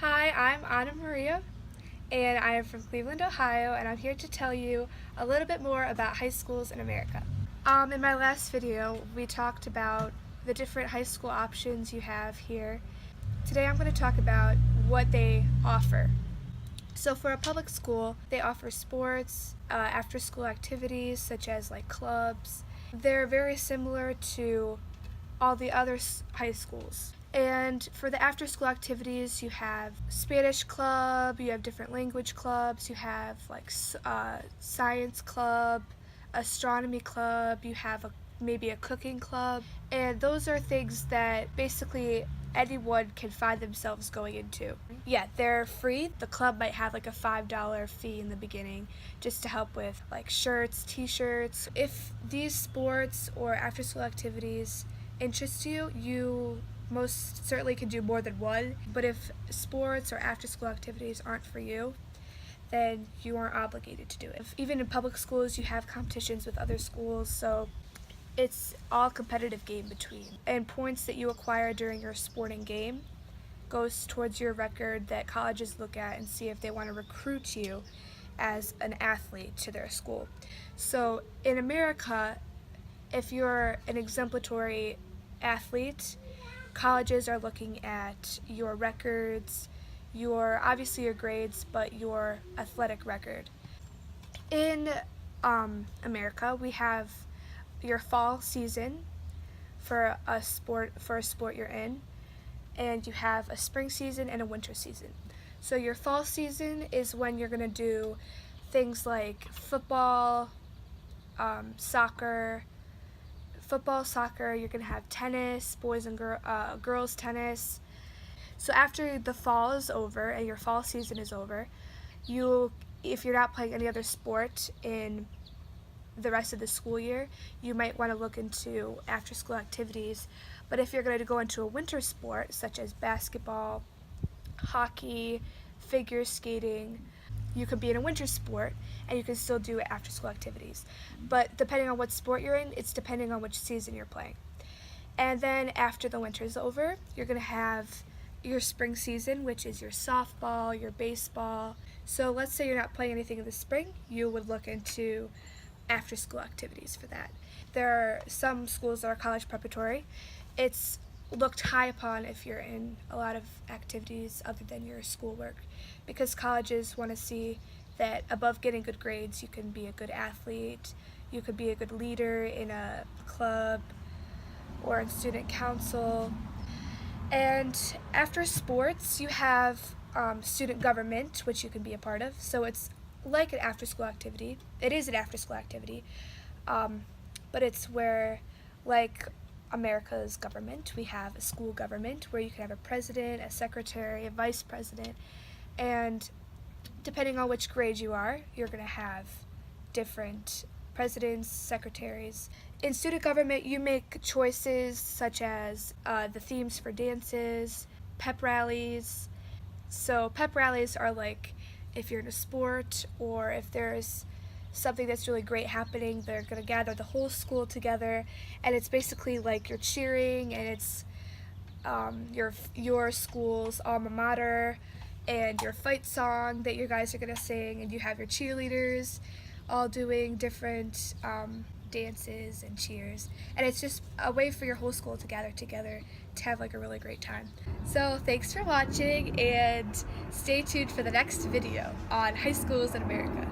Hi, I'm Anna Maria, and I am from Cleveland, Ohio, and I'm here to tell you a little bit more about high schools in America. In my last video, we talked about the different high school options you have here. Today I'm going to talk about what they offer. So for a public school, they offer sports, after-school activities such as like clubs. They're very similar to all the other high schools. And for the after school activities, you have Spanish club, you have different language clubs, you have like science club, astronomy club, you have maybe a cooking club. And those are things that basically anyone can find themselves going into. Yeah, they're free. The club might have like a $5 fee in the beginning just to help with like shirts, t-shirts. If these sports or after school activities interest you, you most certainly can do more than one. But if sports or after school activities aren't for you, then you aren't obligated to do it. Even in public schools, you have competitions with other schools, so it's all competitive game between. And points that you acquire during your sporting game goes towards your record that colleges look at and see if they want to recruit you as an athlete to their school. So in America, if you're an exemplary athlete, colleges are looking at your records, obviously your grades, but your athletic record. In America, we have your fall season for a sport you're in, and you have a spring season and a winter season. So your fall season is when you're going to do things like football, soccer. Football, soccer, you're going to have tennis, boys and girls tennis. So after the fall is over and your fall season is over, if you're not playing any other sport in the rest of the school year, you might want to look into after school activities. But if you're going to go into a winter sport such as basketball, hockey, figure skating, you could be in a winter sport and you can still do after school activities. But depending on what sport you're in, it's depending on which season you're playing. And then after the winter is over, you're going to have your spring season, which is your softball, your baseball. So let's say you're not playing anything in the spring, you would look into after school activities for that. There are some schools that are college preparatory. It's looked high upon if you're in a lot of activities other than your schoolwork, because colleges want to see that above getting good grades, you can be a good athlete, you could be a good leader in a club or in student council. And after sports, you have student government, which you can be a part of. So it's like an after-school activity. It is an after-school activity, but it's where, like America's government, we have a school government where you can have a president, a secretary, a vice president, and depending on which grade you are, you're going to have different presidents, secretaries. In student government, you make choices such as the themes for dances, pep rallies. So pep rallies are like if you're in a sport or if there's something that's really great happening, they're going to gather the whole school together, and it's basically like you're cheering, and it's your school's alma mater and your fight song that you guys are going to sing, and you have your cheerleaders all doing different dances and cheers, and it's just a way for your whole school to gather together to have like a really great time. So thanks for watching, and stay tuned for the next video on high schools in America.